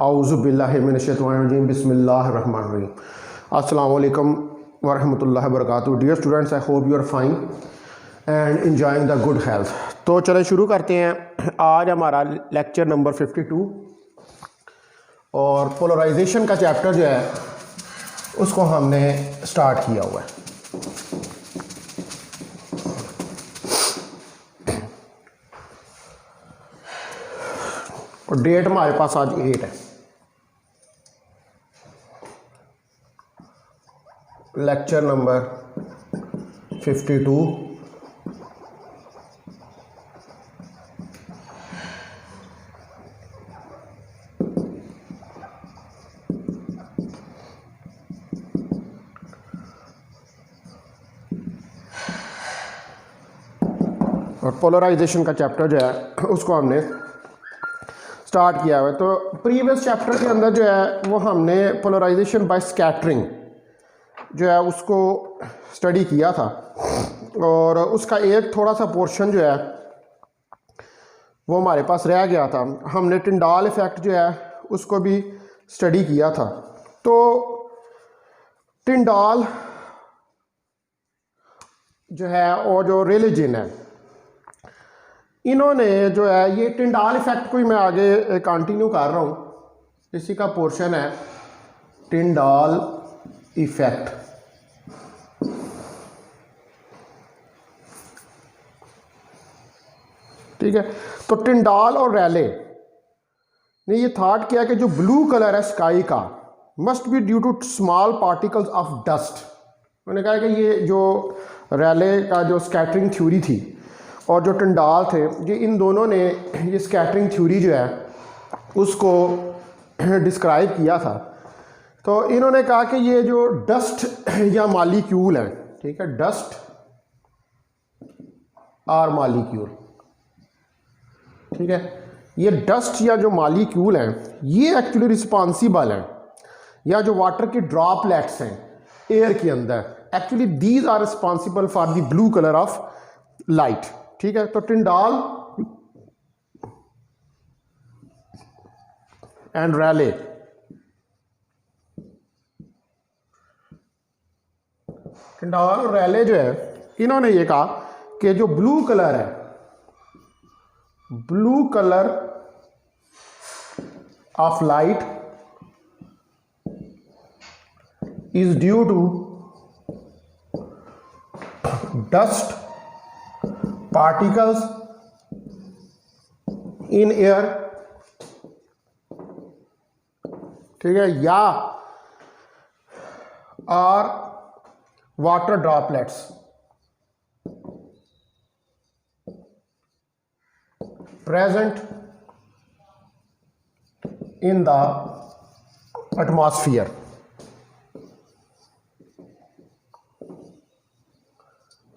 औज़ुबिल्लाहि मिनश्शैतानिर्रजीम बिस्मिल्लाहिर्रहमानिर्रहीम। अस्सलामु अलैकुम वरहमतुल्लाहि वबरकातुहू। Dear students, I hope you are fine and enjoying the good health. तो चलें शुरू करते हैं। आज हमारा लेक्चर नंबर 52 और पोलराइजेशन का चैप्टर जो है उसको हमने स्टार्ट किया हुआ है। और डेट हमारे पास आज 8 है। लेक्चर नंबर 52 और पोलराइजेशन का चैप्टर जो है उसको हमने स्टार्ट किया हुआ है। तो प्रीवियस चैप्टर के अंदर जो है वो हमने पोलराइजेशन बाय स्कैटरिंग जो है उसको स्टडी किया था और उसका एक थोड़ा सा पोर्शन जो है वो हमारे पास रह गया था। हमने टिंडाल इफ़ेक्ट जो है उसको भी स्टडी किया था। तो टिंडाल जो है और जो रेलिजिन है, इन्होंने जो है ये टिंडाल इफ़ेक्ट को ही मैं आगे कंटिन्यू कर रहा हूँ। इसी का पोर्शन है टिंडाल इफ़ेक्ट। ठीक है, तो टिंडाल और रैले ने ये थॉट किया कि जो ब्लू कलर है स्काई का must be due to small particles of dust. उन्होंने कहा कि ये जो रैले का जो स्कैटरिंग थ्योरी थी और जो टिंडाल थे, ये इन दोनों ने ये स्कैटरिंग थ्योरी जो है उसको डिस्क्राइब किया था। तो इन्होंने कहा कि ये जो डस्ट या मॉलिक्यूल है, ठीक है, डस्ट और मॉलिक्यूल, ठीक है, ये डस्ट या जो मॉलिक्यूल हैं ये एक्चुअली रिस्पॉन्सिबल हैं, या जो वाटर के ड्रॉपलेट्स हैं एयर के अंदर, actually these are responsible for the blue colour of light. ठीक है, तो टिंडाल एंड रैले टिंडाल और रैले जो है इन्होंने ये कहा कि जो ब्लू कलर है, blue colour of light is due to dust particles in air, ठीक है, या और water droplets present in the atmosphere।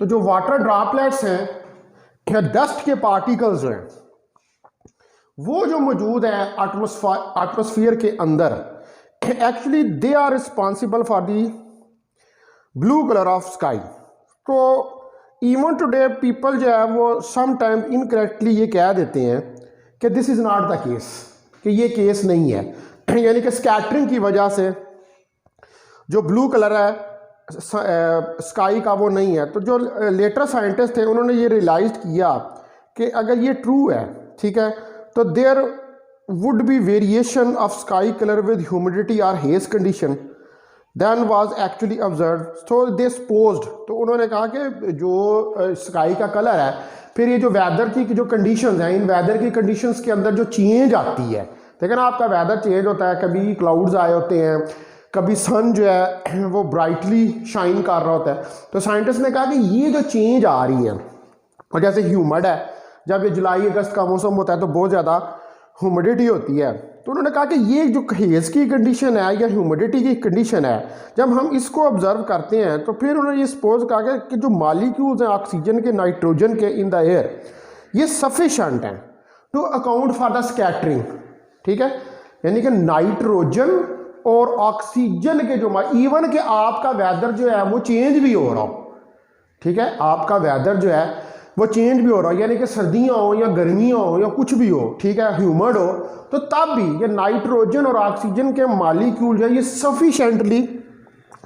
तो जो वाटर ड्रॉपलेट्स हैं या डस्ट के पार्टिकल्स हैं वो जो मौजूद है एटमॉस्फेयर के अंदर, actually they are responsible for the blue colour of sky. तो इवन टुडे पीपल जो है वो सम टाइम इनकरेक्टली ये कह देते हैं कि this is not the case, कि ये केस नहीं है, यानी कि स्कैटरिंग की वजह से जो ब्लू कलर है स्काई का वो नहीं है। तो जो लेटर साइंटिस्ट थे उन्होंने ये रियलाइज किया कि अगर ये ट्रू है, ठीक है, तो there would be variation of sky colour with humidity और haze condition than was actually observe, so they supposed. तो उन्होंने कहा कि जो स्काई का कलर है, फिर ये जो वेदर की जो कंडीशंस हैं, इन वेदर की कंडीशंस के अंदर जो चेंज आती है, देखिए ना, आपका वेदर चेंज होता है, कभी क्लाउड्स आए होते हैं, कभी सन जो है वो ब्राइटली शाइन कर रहा होता है। तो साइंटिस्ट ने कहा कि ये जो चेंज आ रही है, और जैसे ह्यूमड है, जब ये जुलाई अगस्त का मौसम होता है तो बहुत ज़्यादा ह्यूमिडिटी होती है। तो उन्होंने कहा कि ये जो हेज़ की कंडीशन है या ह्यूमिडिटी की कंडीशन है, जब हम इसको ऑब्जर्व करते हैं तो फिर उन्होंने ये सपोज कहा कि जो मॉलिक्यूल्स हैं ऑक्सीजन के, नाइट्रोजन के इन द एयर, ये सफिशेंट हैं to account for the scattering. ठीक है, यानी कि नाइट्रोजन और ऑक्सीजन के जो इवन के आपका वेदर जो है वो चेंज भी हो रहा हो, ठीक है, आपका वेदर जो है वो चेंज भी हो रहा हो, यानी कि सर्दियाँ हो या गर्मियाँ हो या कुछ भी हो, ठीक है, ह्यूमड हो, तो तब भी ये नाइट्रोजन और ऑक्सीजन के मालिक्यूल जो है ये सफिशेंटली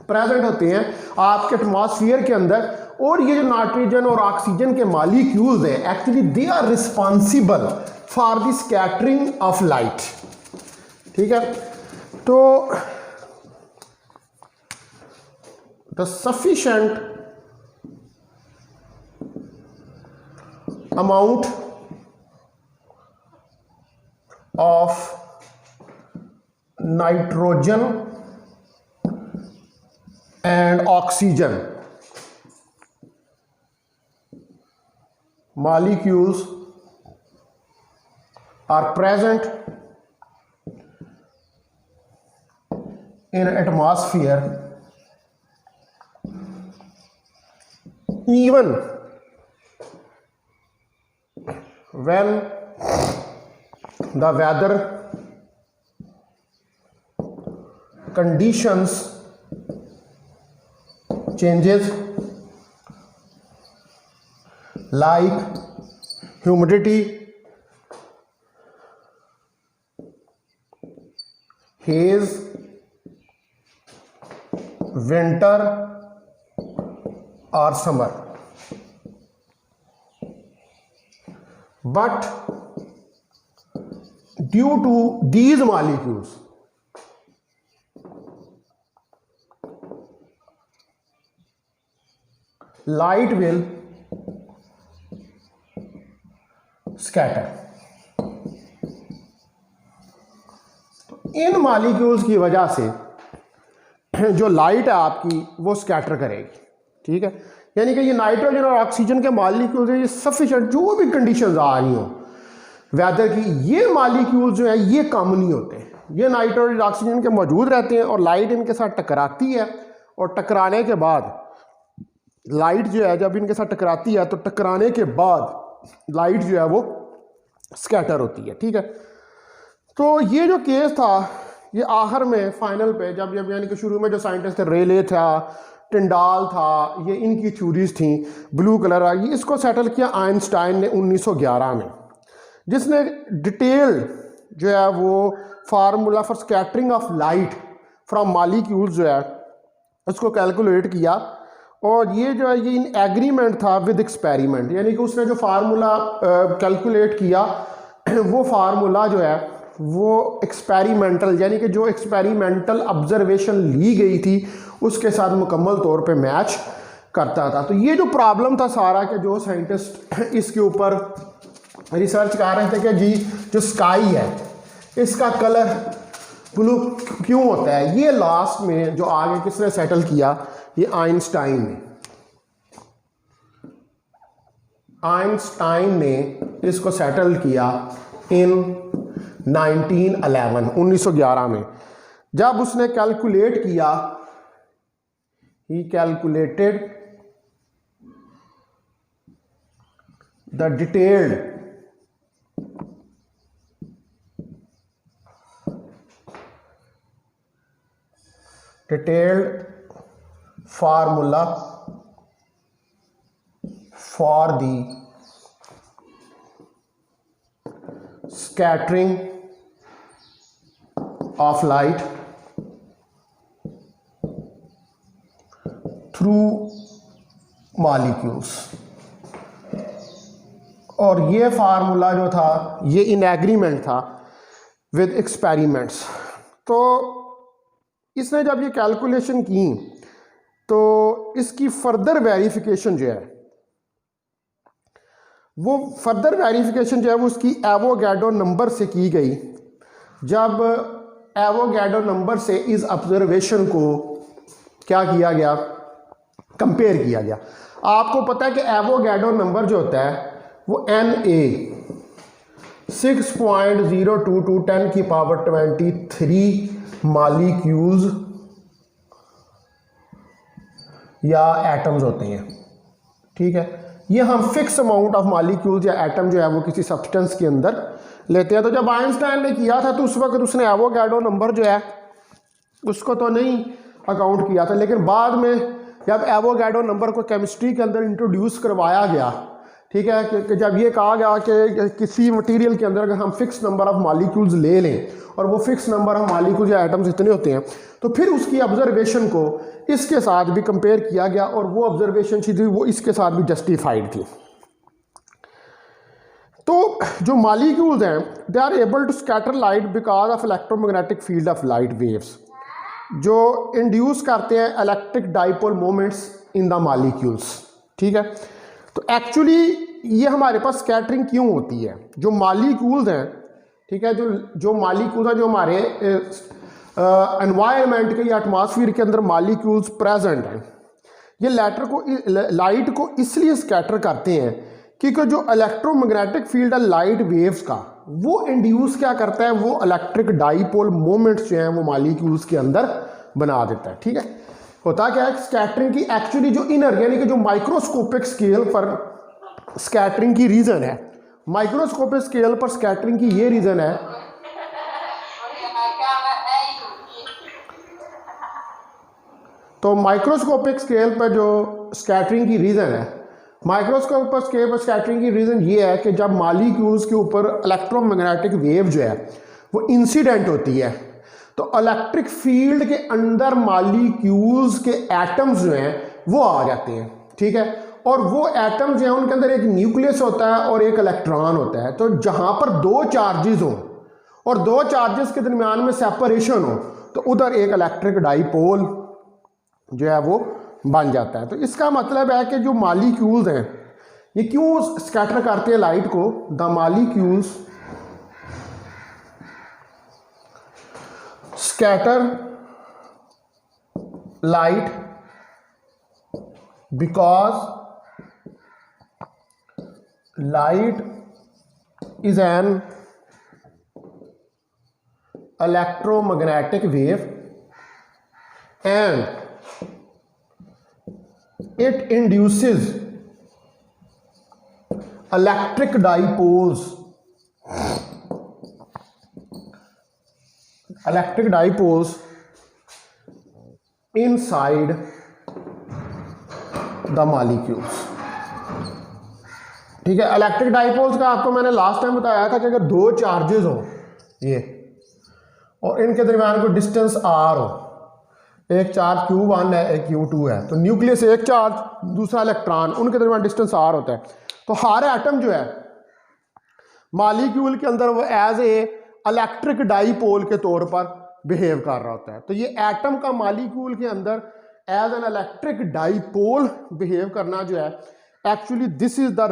प्रेजेंट होते हैं आपके एटमॉस्फेयर के अंदर। और ये जो नाइट्रोजन और ऑक्सीजन के मालिक्यूल्स हैं actually they are responsible for the scattering of light, ठीक है। तो the sufficient amount of nitrogen and oxygen molecules are present in atmosphere even when the weather conditions changes, like humidity, haze, winter or summer. But due to these molecules, light will scatter. In molecules की वजह से जो light है आपकी वो scatter करेगी, ठीक है। यानी कि ये नाइट्रोजन और ऑक्सीजन के मॉलिक्यूल्स हैं, ये सफिशिएंट जो भी कंडीशंस आ रही हों वेदर की, ये मॉलिक्यूल्स जो है ये कम नहीं होते, ये नाइट्रोजन ऑक्सीजन के मौजूद रहते हैं और लाइट इनके साथ टकराती है और टकराने के बाद लाइट जो है जब इनके साथ टकराती है तो टकराने के बाद लाइट जो है वो स्कैटर होती है, ठीक है। तो ये जो केस था ये आखिर में फाइनल पे जब यानी कि शुरू में जो साइंटिस्ट थे रेले था, टिंडाल था, ये इनकी थ्योरीज थी ब्लू कलर आ, ये इसको सेटल किया आइंस्टाइन ने 1911 में, जिसने डिटेल जो है वो formula for scattering of light from molecules जो है उसको कैलकुलेट किया। और ये जो है ये इन एग्रीमेंट था विद एक्सपेरिमेंट, यानी कि उसने जो फार्मूला कैलकुलेट किया वो फार्मूला जो है वो एक्सपेरिमेंटल यानी कि जो एक्सपेरिमेंटल ऑब्जर्वेशन ली गई थी उसके साथ मुकम्मल तौर पे मैच करता था। तो ये जो प्रॉब्लम था सारा कि जो साइंटिस्ट इसके ऊपर रिसर्च कर रहे थे कि जी जो स्काई है इसका कलर ब्लू क्यों होता है, ये लास्ट में जो आगे किसने सेटल किया, ये आइंस्टाइन ने इसको सेटल किया इन 1911 में। जब उसने कैलकुलेट किया, he calculated the detailed formula for the scattering of light through molecules। और ये फार्मूला जो था ये इन एग्रीमेंट था विद एक्सपेरिमेंट्स। तो इसने जब ये कैलकुलेशन की तो इसकी फर्दर वेरिफिकेशन जो है वो उसकी एवोगैड्रो नंबर से की गई। जब एवोगैड्रो नंबर से इस ऑब्जर्वेशन को क्या किया गया, कंपेयर किया गया। आपको पता है कि एवोगैड्रो नंबर जो होता है वो Na 6.022 10 की पावर 23 मॉलिक्यूल्स या एटम्स होते हैं, ठीक है। ये हम फिक्स अमाउंट ऑफ मॉलिक्यूल्स या एटम जो है वो किसी सब्सटेंस के अंदर लेते हैं। तो जब आइंस्टाइन ने किया था तो उस वक्त उसने एवोगैड्रो नंबर जो है उसको तो नहीं अकाउंट किया था, लेकिन बाद में जब एवोगैड्रो नंबर को केमिस्ट्री के अंदर इंट्रोड्यूस करवाया गया ठीक है कि जब ये कहा गया कि किसी मटेरियल के अंदर अगर हम फिक्स नंबर ऑफ मॉलिक्यूल्स ले लें और वो फिक्स नंबर ऑफ मॉलिक्यूल्स या एटम्स इतने होते हैं, तो फिर उसकी ऑब्जर्वेशन को इसके साथ भी कंपेयर किया गया और वो ऑब्जर्वेशन थी वो इसके साथ भी जस्टिफाइड थी। तो जो मॉलिक्यूल्स हैं they are able to scatter light because of electromagnetic field of light waves, जो इंड्यूस करते हैं electric dipole moments in the molecules. ठीक है, तो एक्चुअली ये हमारे पास स्कैटरिंग क्यों होती है? जो मॉलिक्यूल्स हैं, ठीक है, जो मॉलिक्यूल्स हैं, जो हमारे एनवायरनमेंट के या एटमॉस्फेयर के अंदर मॉलिक्यूल्स प्रेजेंट हैं, ये लाइट को इसलिए स्कैटर करते हैं क्योंकि जो इलेक्ट्रोमैग्नेटिक फील्ड है लाइट वेव्स का, वो इंड्यूस क्या करता है, वो इलेक्ट्रिक डाइपोल मोमेंट्स जो हैं वो मॉलिक्यूल्स के अंदर बना देता है। ठीक है, होता क्या है स्कैटरिंग की एक्चुअली जो इनर यानी कि जो माइक्रोस्कोपिक स्केल पर स्कैटरिंग की रीज़न है, माइक्रोस्कोपिक स्केल पर स्कैटरिंग की ये रीज़न है तो माइक्रोस्कोपिक स्केल पर जो स्कैटरिंग की रीज़न है, माइक्रोस्कोपिक स्केल पर स्कैटरिंग की रीज़न ये है कि जब मॉलिक्यूल्स के ऊपर इलेक्ट्रोमैग्नेटिक वेव जो है वो इंसिडेंट होती है तो इलेक्ट्रिक फील्ड के अंदर मॉलिक्यूल्स के एटम्स जो हैं वो आ जाते हैं। ठीक है, और वो एटम्स जो हैं उनके अंदर एक न्यूक्लियस होता है और एक इलेक्ट्रॉन होता है। तो जहाँ पर दो चार्जेस हों और दो चार्जेस के दरमियान में सेपरेशन हो तो उधर एक इलेक्ट्रिक डाइपोल जो है वो बन जाता है। तो इसका मतलब है कि जो मॉलिक्यूल्स हैं ये क्यों स्कैटर करते हैं लाइट को? The molecules scatter light because light is an electromagnetic wave and it induces electric dipoles inside the molecules। ठीक है, इलेक्ट्रिक डाइपोल्स का आपको मैंने लास्ट टाइम बताया था कि अगर दो चार्जेस हो ये और इनके दरमियान कोई डिस्टेंस आर हो, एक चार्ज Q1 है एक Q2 है, तो न्यूक्लियस एक चार्ज दूसरा इलेक्ट्रॉन, उनके दरमियान डिस्टेंस आर होता है। तो हर एटम जो है मॉलिक्यूल के अंदर वो एज ए इलेक्ट्रिक डाइपोल के तौर पर बिहेव कर रहा होता है। तो ये एटम का मॉलिक्यूल के अंदर as an electric dipole behave करना जो है actually this is the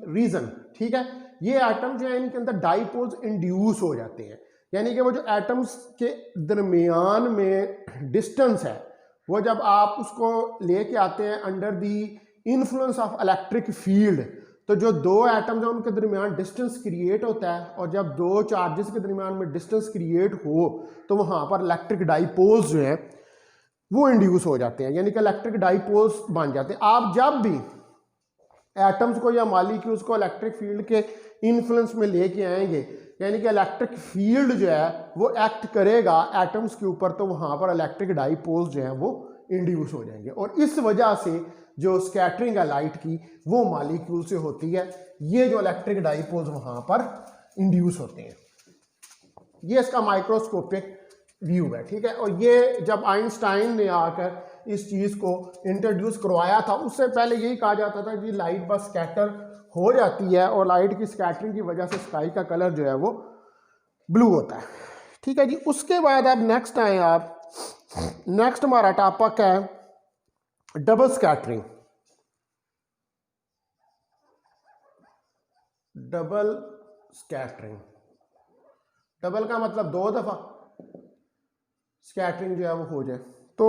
reason. ठीक है, ये एटम जो है इनके अंदर डाइपोल्स इंड्यूस हो जाते हैं, यानी कि वो जो एटम्स के दरमियान में डिस्टेंस है वो जब आप उसको लेके आते हैं under the influence of electric field, तो जो दो एटम्स हैं उनके दरमियान डिस्टेंस क्रिएट होता है और जब दो चार्जेस के दरमियान में डिस्टेंस क्रिएट हो तो वहाँ पर इलेक्ट्रिक डाइपोल्स जो हैं वो इंड्यूस हो जाते हैं, यानी कि इलेक्ट्रिक डाइपोल्स बन जाते हैं। आप जब भी एटम्स को या मॉलिक्यूल्स को इलेक्ट्रिक फील्ड के इन्फ्लुएंस में लेके आएंगे, यानी कि इलेक्ट्रिक फील्ड जो है वो एक्ट करेगा एटम्स के ऊपर, तो वहाँ पर इलेक्ट्रिक डाइपोल्स जो हैं वो इंड्यूस हो जाएंगे और इस वजह से जो स्कैटरिंग है लाइट की वो मॉलिक्यूल से होती है। ये जो इलेक्ट्रिक डाइपोल्स वहाँ पर इंड्यूस होते हैं, ये इसका माइक्रोस्कोपिक व्यू है। ठीक है, और ये जब आइंस्टाइन ने आकर इस चीज़ को इंट्रोड्यूस करवाया था उससे पहले यही कहा जाता था कि लाइट बस स्कैटर हो जाती है और लाइट की स्कैटरिंग की वजह से स्काई का कलर जो है वो ब्लू होता है। ठीक है जी, उसके बाद आप नेक्स्ट आए, आप नेक्स्ट हमारा टॉपिक है double scattering. Double scattering, double का मतलब दो दफ़ा स्कैटरिंग जो है वो हो जाए। तो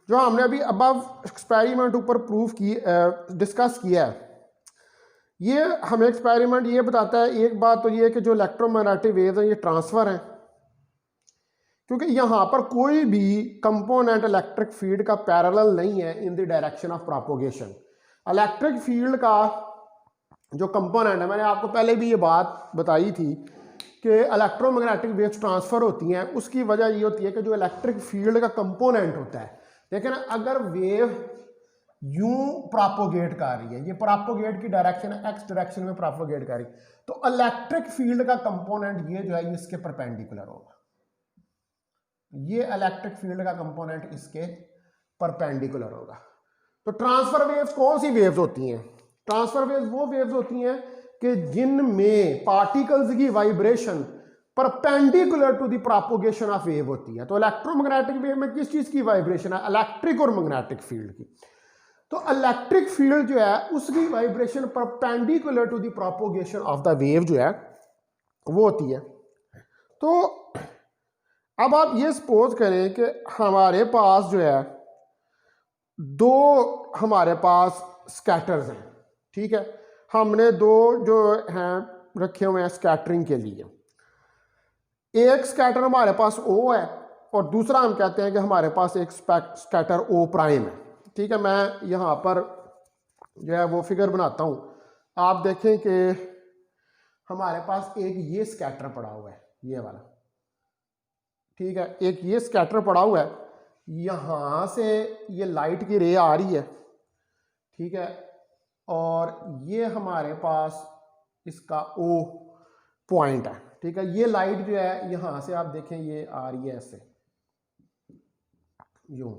जो हमने अभी अबव एक्सपेरिमेंट ऊपर प्रूफ की डिस्कस किया है, ये हमें एक्सपेरिमेंट ये बताता है, एक बात तो ये है कि जो इलेक्ट्रोमैग्नेटिक वेव्स हैं ये ट्रांसफ़र हैं, क्योंकि यहाँ पर कोई भी कंपोनेंट इलेक्ट्रिक फील्ड का पैरेलल नहीं है in the direction of propagation. Electric field का जो कंपोनेंट है, मैंने आपको पहले भी ये बात बताई थी कि इलेक्ट्रोमैग्नेटिक वेव्स ट्रांसफ़र होती हैं, उसकी वजह ये होती है कि जो इलेक्ट्रिक फील्ड का कंपोनेंट होता है, लेकिन अगर वेव यूं प्रोपोगेट कर रही है, ये प्रोपोगेट की डायरेक्शन है, एक्स डायरेक्शन में प्रोपोगेट कर रही है, तो इलेक्ट्रिक फील्ड का कंपोनेंट ये जो है इसके परपेंडिकुलर होगा, ये इलेक्ट्रिक फील्ड का कंपोनेंट इसके परपेंडिकुलर होगा। तो ट्रांसफर वेव्स कौन सी वेव्स होती हैं? ट्रांसफर वेव्स वो वेव्स होती हैं कि जिनमें पार्टिकल्स की vibration perpendicular to the propagation of wave होती है। तो इलेक्ट्रोमैग्नेटिक वेव में किस चीज की वाइब्रेशन है? इलेक्ट्रिक और मैग्नेटिक फील्ड की। तो इलेक्ट्रिक फील्ड जो है उसकी vibration perpendicular to the propagation of the wave जो है वो होती है। तो अब आप ये सपोज करें कि हमारे पास जो है दो हमारे पास स्कैटर्स हैं, ठीक है, हमने दो जो हैं रखे हुए हैं स्कैटरिंग के लिए। एक स्कैटर हमारे पास O है और दूसरा हम कहते हैं कि हमारे पास एक स्कैटर O प्राइम है, ठीक है। मैं यहाँ पर जो है वो फिगर बनाता हूँ, आप देखें कि हमारे पास एक ये स्कैटर पड़ा हुआ है, ये वाला, ठीक है, एक ये स्कैटर पड़ा हुआ है, यहाँ से ये लाइट की रे आ रही है, ठीक है, और ये हमारे पास इसका O पॉइंट है, ठीक है। ये लाइट जो है यहाँ से आप देखें ये आ रही है ऐसे यूं,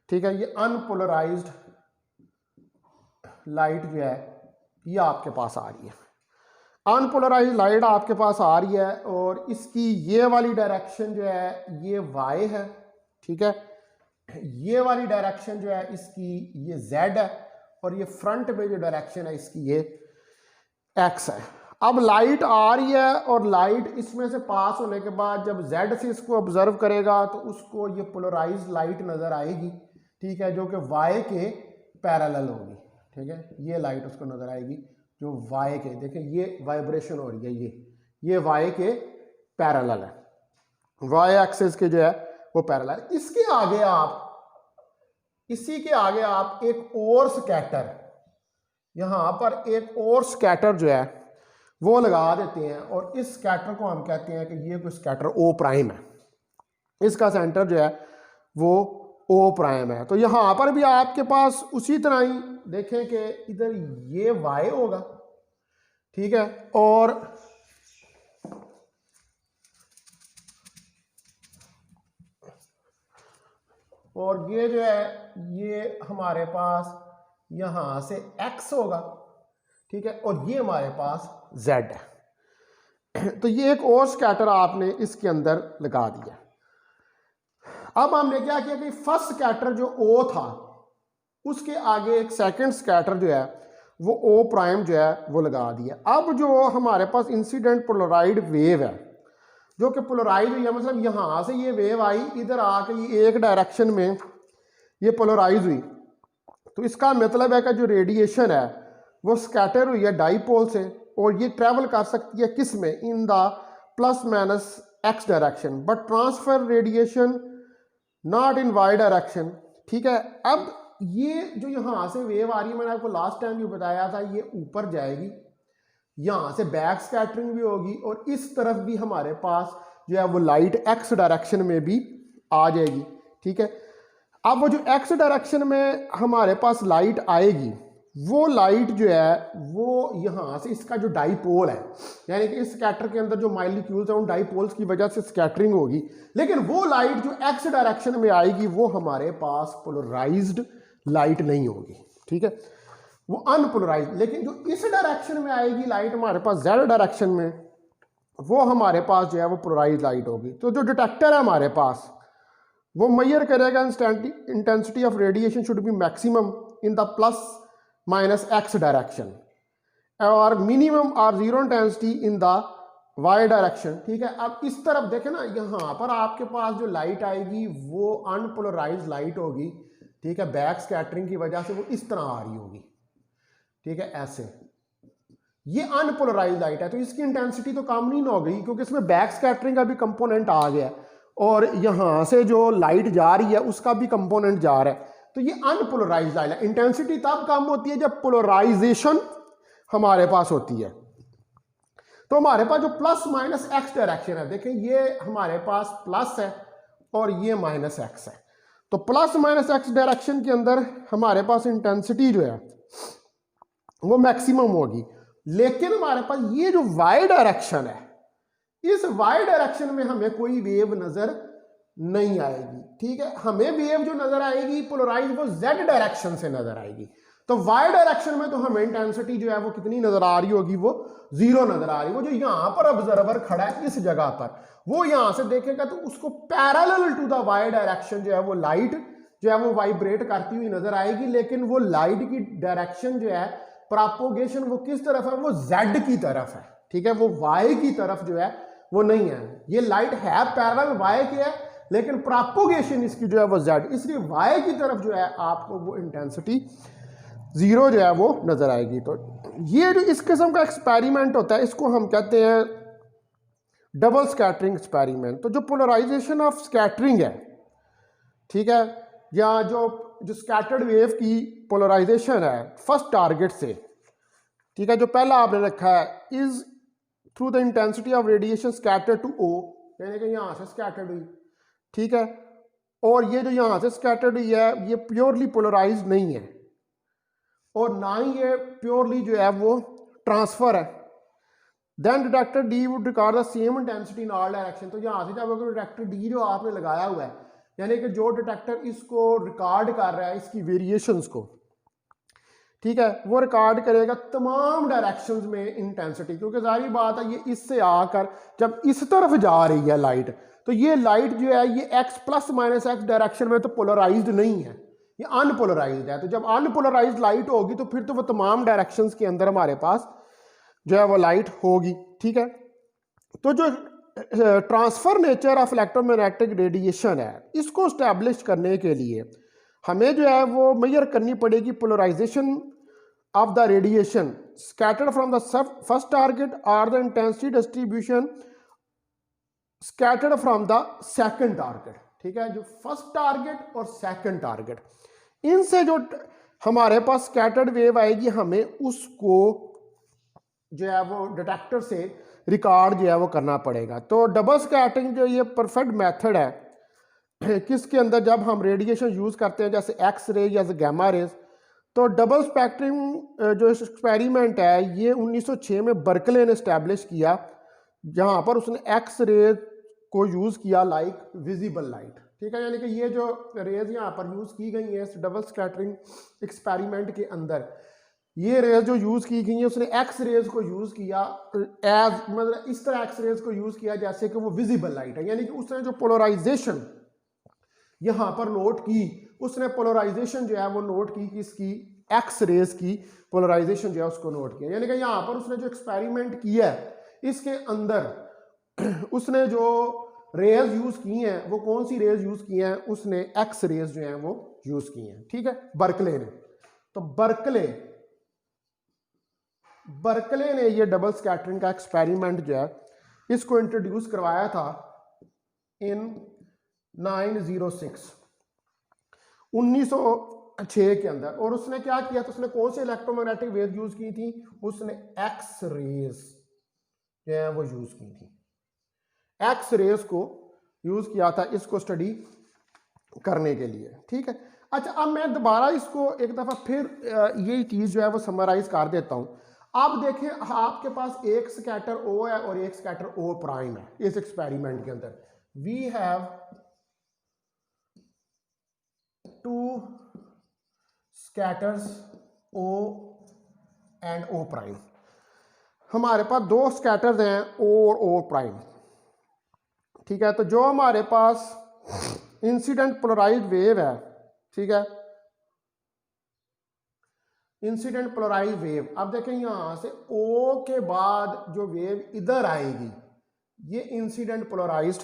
ठीक है, ये अनपोलराइज्ड लाइट जो है ये आपके पास आ रही है, अनपोलराइज्ड लाइट आपके पास आ रही है, और इसकी ये वाली डायरेक्शन जो है ये y है, ठीक है, ये वाली डायरेक्शन जो है इसकी ये z है, और ये फ्रंट में जो डायरेक्शन है इसकी ये x है। अब लाइट आ रही है और लाइट इसमें से पास होने के बाद जब z से इसको ऑब्जर्व करेगा तो उसको ये पोलराइज्ड लाइट नजर आएगी, ठीक है, जो कि y के पैरेलल होगी, ठीक है, ये लाइट उसको नजर आएगी जो y के, देखें ये वाइब्रेशन हो रही है, ये y के पैरेलल है, y एक्सिस के जो है वो पैरेलल। इसके आगे आप, इसी के आगे आप एक और स्कैटर, यहां पर एक और स्कैटर जो है वो लगा देते हैं, और इस स्कैटर को हम कहते हैं कि ये कोई स्कैटर O प्राइम है, इसका सेंटर जो है वो O प्राइम है। तो यहां पर भी आपके पास उसी तरह ही देखें कि इधर ये Y होगा, ठीक है, और ये जो है ये हमारे पास यहां से X होगा, ठीक है, और ये हमारे पास Z है। तो ये एक और स्कैटर आपने इसके अंदर लगा दिया। अब हमने क्या किया कि फर्स्ट स्कैटर जो O था उसके आगे एक सेकंड स्कैटर जो है वो O प्राइम जो है वो लगा दिया। अब जो हमारे पास इंसिडेंट पोलराइड वेव है जो कि पोलराइज हुई है, मतलब यहां से ये वेव आई, इधर आके ये एक डायरेक्शन में ये पोलराइज हुई, तो इसका मतलब है कि जो रेडिएशन है वो स्कैटर हुई है डाईपोल से, और ये ट्रैवल कर सकती है किस में, in the plus minus x direction, but transfer radiation not in y direction, ठीक है। अब ये जो यहाँ से वेव आ रही है, मैंने आपको लास्ट टाइम भी बताया था, ये ऊपर जाएगी, यहाँ से बैक स्कैटरिंग भी होगी, और इस तरफ भी हमारे पास जो है वो लाइट x डायरेक्शन में भी आ जाएगी, ठीक है। अब वो जो x डायरेक्शन में हमारे पास लाइट आएगी, वो लाइट जो है वो यहाँ से इसका जो डाईपोल है, यानी कि इस स्कैटर के अंदर जो मालिक्यूल्स हैं उन डाईपोल्स की वजह से स्कैटरिंग होगी, लेकिन वो लाइट जो x डायरेक्शन में आएगी वो हमारे पास पोलराइज्ड लाइट नहीं होगी, ठीक है, वो अनपोलराइज्ड। लेकिन जो इस डायरेक्शन में आएगी लाइट हमारे पास z डायरेक्शन में, वो हमारे पास जो है वो पोलराइज्ड लाइट होगी। तो जो डिटेक्टर है हमारे पास वो मेजर करेगा intensity of radiation should be maximum in the plus minus x direction और मिनिमम और zero intensity in the y direction, ठीक है। अब इस तरफ देखें ना, यहाँ पर आपके पास जो लाइट आएगी वो अनपोलराइज्ड लाइट होगी, ठीक है, बैक स्कैटरिंग की वजह से वो इस तरह आ रही होगी, ठीक है, ऐसे ये अनपोलराइज्ड लाइट है, तो इसकी इंटेंसिटी तो कम नहीं हो गई क्योंकि इसमें बैक स्कैटरिंग का भी कंपोनेंट आ गया, और यहाँ से जो लाइट जा रही है उसका भी कंपोनेंट जा रहा है, तो ये अनपोलराइज्ड लाइट है। इंटेंसिटी तब कम होती है जब पोलराइजेशन हमारे पास होती है। तो हमारे पास जो प्लस माइनस x डायरेक्शन है, देखें ये हमारे पास प्लस है और ये माइनस x है, तो प्लस माइनस एक्स डायरेक्शन के अंदर हमारे पास इंटेंसिटी जो है वो मैक्सिमम होगी, लेकिन हमारे पास ये जो वाई डायरेक्शन है, इस वाई डायरेक्शन में हमें कोई वेव नजर नहीं आएगी। ठीक है, हमें वेव जो नजर आएगी पोलराइज वो जेड डायरेक्शन से नजर आएगी। तो वाई डायरेक्शन में तो हमें इंटेंसिटी जो है वो कितनी नजर आ रही होगी, वो जीरो नजर आ रही है। वो जो यहां पर ऑब्जर्वर खड़ा है इस जगह पर, वो यहां से देखेगा तो उसको parallel to the Y direction जो है वो लाइट जो है वो वाइब्रेट करती हुई नजर आएगी, लेकिन वो लाइट की डायरेक्शन जो है प्रोपोगेशन वो किस तरफ है, वो जेड की तरफ है। ठीक है, वो वाई की तरफ जो है वो नहीं है। ये लाइट है पैरेलल वाई की है, लेकिन प्रोपोगेशन इसकी जो है वो जेड, इसलिए वाई की तरफ जो है आपको वो इंटेंसिटी जीरो जो है वो नजर आएगी। तो ये जो इस किस्म का एक्सपेरिमेंट होता है इसको हम कहते हैं डबल स्कैटरिंग एक्सपेरिमेंट। तो जो पोलराइजेशन ऑफ स्कैटरिंग है, ठीक है, या जो स्कैटर्ड वेव की पोलराइजेशन है फर्स्ट टारगेट से, ठीक है, जो पहला आपने रखा है, is through the intensity of radiation scattered to O, यानी कि यहां से स्कैटर्ड हुई। ठीक है, और ये जो यहां से स्कैटर्ड हुई है ये प्योरली पोलराइज नहीं है, और ना ही ये प्योरली जो है वो ट्रांसफर है। Then detector D would record the same intensity in all direction. तो यहां से जब अगर डिटेक्टर डी जो आपने लगाया हुआ है, यानी कि जो डिटेक्टर इसको रिकॉर्ड कर रहा है इसकी वेरिएशंस को, ठीक है, वो रिकॉर्ड करेगा तमाम डायरेक्शंस में इंटेंसिटी, क्योंकि जाहिर बात है ये इससे आकर जब इस तरफ जा रही है लाइट, तो ये लाइट जो है ये x plus minus X direction में तो पोलराइज्ड नहीं है, ये अनपोलराइज्ड है। तो जब अनपोलराइज्ड लाइट होगी तो फिर तो वो तमाम डायरेक्शंस के अंदर हमारे पास जो है वो लाइट होगी। ठीक है, तो जो transfer nature of electromagnetic radiation है इसको स्टैब्लिश करने के लिए हमें जो है वो मेजर करनी पड़ेगी polarization of the radiation scattered from the first target और the intensity distribution scattered from the second target. ठीक है, जो फर्स्ट टारगेट और सेकंड टारगेट, इनसे जो हमारे पास स्कैटर्ड वेव आएगी हमें उसको जो है वो डिटेक्टर से रिकॉर्ड जो है वो करना पड़ेगा। तो डबल स्कैटरिंग जो ये परफेक्ट मेथड है किसके अंदर जब हम रेडिएशन यूज करते हैं जैसे एक्स रे या गैमा रेज। तो डबल स्पेक्ट्रम जो एक्सपेरिमेंट है ये 1906 में बर्कले ने स्टैब्लिश किया, जहां पर उसने एक्स रे को यूज किया लाइक विजिबल लाइट। ठीक है, यानी कि ये जो रेज यहाँ पर यूज की गई है इस डबल स्कैटरिंग एक्सपेरिमेंट के अंदर, ये रेज जो यूज की गई है उसने एक्स रेज को यूज किया एज, मतलब इस तरह एक्स रेज को यूज किया जैसे कि वो विजिबल लाइट है, यानी कि उसने जो पोलराइजेशन यहां पर नोट की, उसने पोलराइजेशन जो है वो नोट की किसकी, एक्स रेज की पोलराइजेशन जो है उसको नोट किया। यानी कि यहां पर उसने जो एक्सपेरिमेंट किया है इसके अंदर उसने जो रेज यूज की हैं वो कौन सी रेज यूज की हैं, उसने एक्स रेज जो है वो यूज की हैं। ठीक है, बर्कले ने, तो बर्कले ने ये डबल स्कैटरिंग का एक्सपेरिमेंट जो है इसको इंट्रोड्यूस करवाया था इन 1906 के अंदर। और उसने क्या किया था, उसने कौन से इलेक्ट्रोमैग्नेटिक वेव यूज की थी, उसने एक्स रेज जो है वो यूज की थी, एक्स रेज को यूज किया था इसको स्टडी करने के लिए। ठीक है, अच्छा अब मैं दोबारा इसको एक दफा फिर यही चीज जो है वो समराइज कर देता हूं। आप देखें आपके पास एक स्कैटर ओ है और एक स्कैटर ओ प्राइम है इस एक्सपेरिमेंट के अंदर। We have two scatters O and O prime, हमारे पास दो स्कैटर्स हैं ओ और ओ प्राइम। ठीक है, तो जो हमारे पास इंसिडेंट पोलराइज्ड वेव है, ठीक है, इंसिडेंट पोलराइज्ड वेव, अब देखें यहां से ओ के बाद जो वेव इधर आएगी ये इंसिडेंट पोलराइज्ड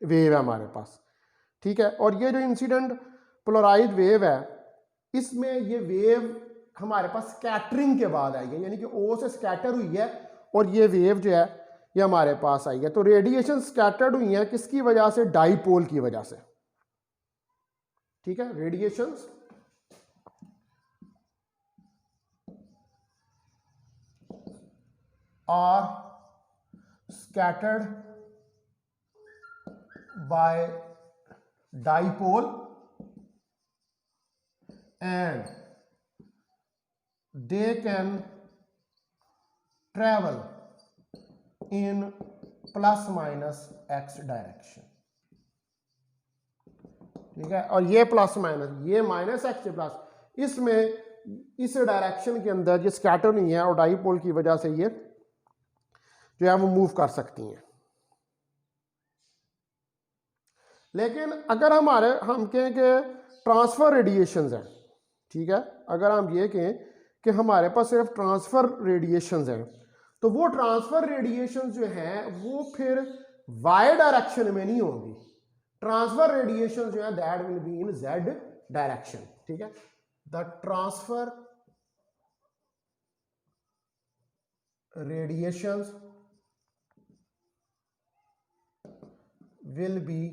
वेव है हमारे पास। ठीक है, और ये जो इंसिडेंट पोलराइज्ड वेव है इसमें ये वेव हमारे पास स्कैटरिंग के बाद आई है, यानी कि ओ से स्कैटर हुई है और ये वेव जो है ये हमारे पास आई है। तो रेडिएशन स्कैटर्ड हुई है किसकी वजह से, डाइपोल की वजह से। ठीक है, radiations are scattered by dipole and they can travel in plus minus X direction. ठीक है, और ये प्लस माइनस, ये माइनस एक्स प्लस, इसमें इस डायरेक्शन के अंदर ये स्कैटर नहीं है और डाइपोल की वजह से ये जो है वो मूव कर सकती हैं। लेकिन अगर हम कहें कि ट्रांसफर रेडिएशंस हैं, ठीक है, अगर हम ये कहें कि हमारे पास सिर्फ ट्रांसफर रेडिएशंस हैं, तो वो ट्रांसफर रेडिएशंस जो हैं वो फिर वाई डायरेक्शन में नहीं होंगी। ट्रांसफर रेडिएशंस जो है that will be in Z direction. ठीक है, the transfer radiations will be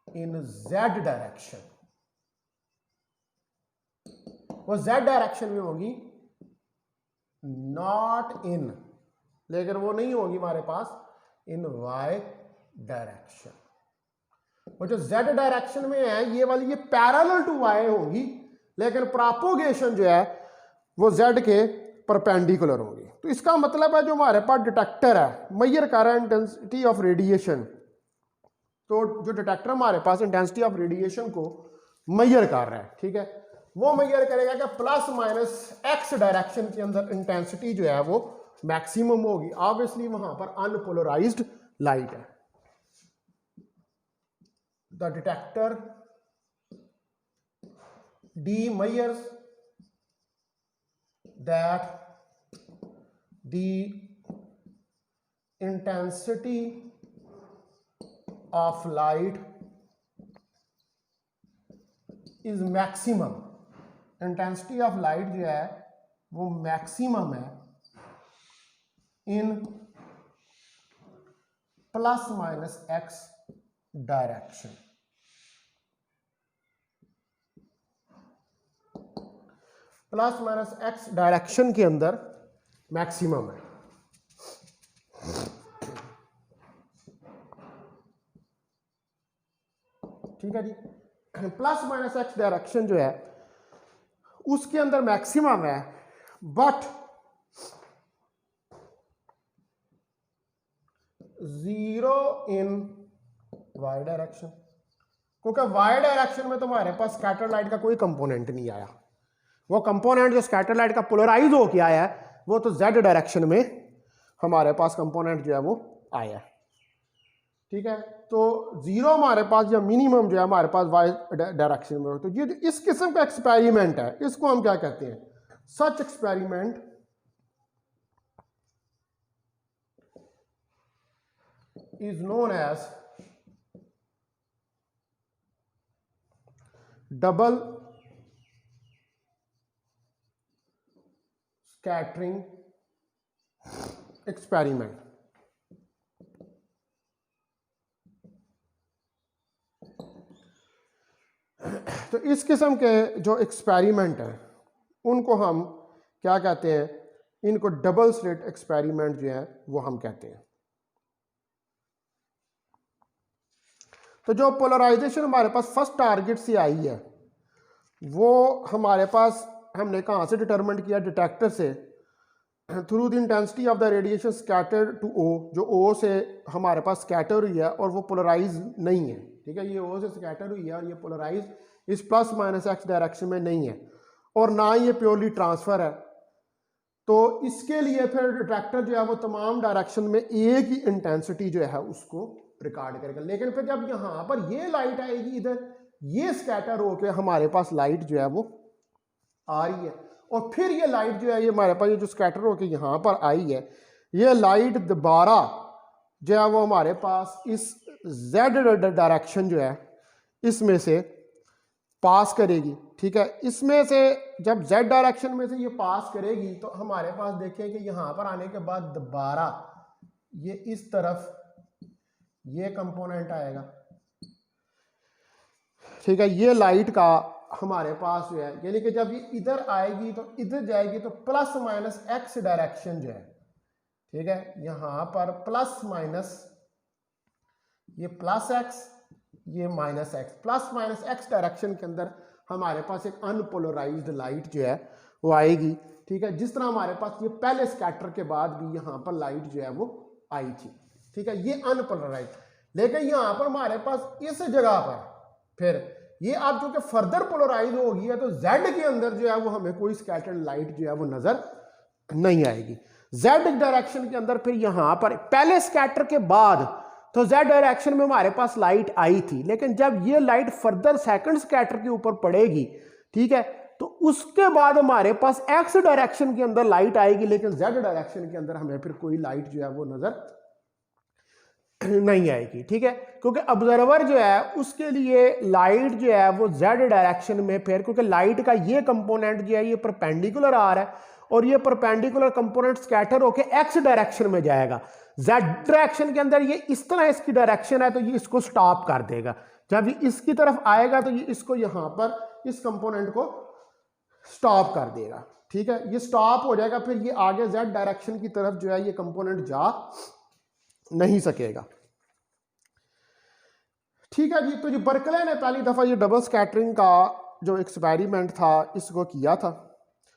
in Z direction, वो जेड डायरेक्शन में होगी, नॉट इन, लेकिन वो नहीं होगी हमारे पास इन वाई डायरेक्शन। वो जो जेड डायरेक्शन में है ये वाली, ये पैरेलल टू वाई होगी, लेकिन प्रोपोगेशन जो है वो जेड के परपेंडिकुलर होगी। तो इसका मतलब है जो हमारे पास डिटेक्टर है मेजर कर रहा है इंटेंसिटी ऑफ रेडिएशन, तो जो डिटेक्टर हमारे पास इंटेंसिटी ऑफ रेडिएशन को मेजर कर रहा है, ठीक है, वो मेजर करेगा कि प्लस माइनस एक्स डायरेक्शन के अंदर इंटेंसिटी जो है वो मैक्सिमम होगी। ऑब्वियसली वहां पर अनपोलराइज्ड लाइट है। The detector D measures that the intensity of light is maximum। Intensity of light जो है वो मैक्सिमम है in plus minus X direction. Plus minus X direction के अंदर मैक्सिमम है। ठीक है जी, प्लस माइनस एक्स डायरेक्शन जो है उसके अंदर मैक्सिमम है, but zero in Y direction, क्योंकि वाई डायरेक्शन में तुम्हारे पास स्कैटर लाइट का कोई कंपोनेंट नहीं आया। वो कंपोनेंट जो स्कैटर लाइट का पोलराइज होके आया है वो तो जेड डायरेक्शन में हमारे पास कंपोनेंट जो है वो आया है। ठीक है, तो जीरो हमारे पास या मिनिमम जो है हमारे पास वाई डायरेक्शन में। तो ये इस किस्म का एक्सपेरिमेंट है, इसको हम क्या कहते हैं, such experiment is known as double scattering experiment. तो इस किस्म के जो एक्सपेरिमेंट हैं उनको हम क्या कहते हैं, इनको डबल स्लिट एक्सपेरिमेंट जो है वो हम कहते हैं। तो जो पोलराइजेशन हमारे पास फर्स्ट टारगेट से आई है वो हमारे पास हमने कहाँ से डिटरमिन किया, डिटेक्टर से, through the intensity of the radiation scattered to O, जो ओ से हमारे पास स्कैटर हुई है और वो पोलराइज नहीं है। ठीक है, ये ओ से स्कैटर हुई है और ये पोलराइज इस प्लस माइनस एक्स डायरेक्शन में नहीं है, और ना ये प्योरली ट्रांसफर है। तो इसके लिए फिर डिटेक्टर जो है वो तमाम डायरेक्शन में एक ही इंटेंसिटी जो है उसको रिकॉर्ड करेगा। लेकिन फिर जब यहाँ पर ये लाइट आएगी, इधर ये स्कैटर होके हमारे पास लाइट जो है वो आ रही है, और फिर ये लाइट जो है ये हमारे पास ये जो स्कैटर होके यहाँ पर आई है, ये लाइट दोबारा जो है वो हमारे पास इस जेड डायरेक्शन जो है इसमें से पास करेगी। ठीक है, इसमें से जब जेड डायरेक्शन में से ये पास करेगी तो हमारे पास देखें कि यहाँ पर आने के बाद दोबारा ये इस तरफ ये कंपोनेंट आएगा। ठीक है, ये लाइट का हमारे पास जो है, यानी कि जब ये इधर आएगी तो इधर जाएगी तो प्लस माइनस एक्स डायरेक्शन जो है, ठीक है, यहां पर प्लस माइनस ये प्लस एक्स ये minus X, plus minus X direction के अंदर हमारे पास एक अनपोलराइज्ड लाइट जो है वो आएगी। ठीक है, जिस तरह हमारे पास ये पहले स्कैटर के बाद भी यहाँ पर लाइट जो है वो आई थी। ठीक है, ये अनपोलराइज्ड, लेकिन यहाँ पर हमारे पास इस जगह पर फिर ये अब चूंकि फर्दर पोलराइज हो गई है तो जेड के अंदर जो है वो हमें कोई स्कैटर्ड लाइट जो है वो नजर नहीं आएगी। जेड डायरेक्शन के अंदर फिर यहां पर पहले स्कैटर के बाद तो जेड डायरेक्शन में हमारे पास लाइट आई थी, लेकिन जब ये लाइट फर्दर सेकंड स्कैटर के ऊपर पड़ेगी, ठीक है, तो उसके बाद हमारे पास एक्स डायरेक्शन के अंदर लाइट आएगी, लेकिन जेड डायरेक्शन के अंदर हमें फिर कोई लाइट जो है वो नजर नहीं आएगी। ठीक है, क्योंकि ऑब्जर्वर जो है उसके लिए लाइट जो है वो जेड डायरेक्शन में, फिर क्योंकि लाइट का ये कंपोनेंट जो है ये परपेंडिकुलर आ रहा है और ये परपेंडिकुलर कंपोनेंट स्कैटर होके एक्स डायरेक्शन में जाएगा। जेड डायरेक्शन के अंदर ये इस तरह इसकी डायरेक्शन है तो ये इसको स्टॉप कर देगा। जब ये इसकी तरफ आएगा तो ये इसको यहां पर इस कंपोनेंट को स्टॉप कर देगा। ठीक है, ये स्टॉप हो जाएगा, फिर ये आगे जेड डायरेक्शन की तरफ जो है ये कंपोनेंट जा नहीं सकेगा। ठीक है जी, तो ये बर्कले ने पहली दफा ये डबल स्कैटरिंग का जो एक्सपेरिमेंट था इसको किया था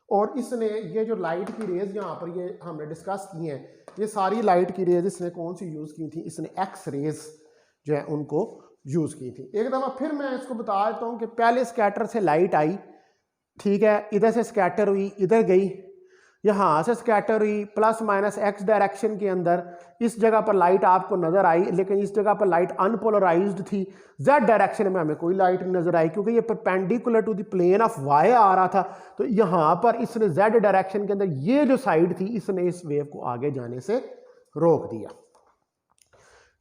और इसने ये जो लाइट की रेज यहाँ पर ये हमने डिस्कस की हैं, ये सारी लाइट की रेज इसने कौन सी यूज़ की थी, इसने एक्स रेज जो है उनको यूज़ की थी। एक दफ़ा फिर मैं इसको बता देता हूँ कि पहले स्कैटर से लाइट आई, ठीक है, इधर से स्कैटर हुई, इधर गई, यहाँ से स्कैटर हुई, प्लस माइनस एक्स डायरेक्शन के अंदर इस जगह पर लाइट आपको नजर आई, लेकिन इस जगह पर लाइट अनपोलराइज्ड थी। जेड डायरेक्शन में हमें कोई लाइट नहीं नजर आई क्योंकि ये perpendicular to the plane of Y आ रहा था। तो यहाँ पर इसने जेड डायरेक्शन के अंदर ये जो साइड थी इसने इस वेव को आगे जाने से रोक दिया।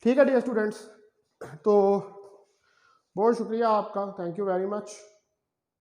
ठीक है डियर स्टूडेंट्स, तो बहुत शुक्रिया आपका, थैंक यू वेरी मच।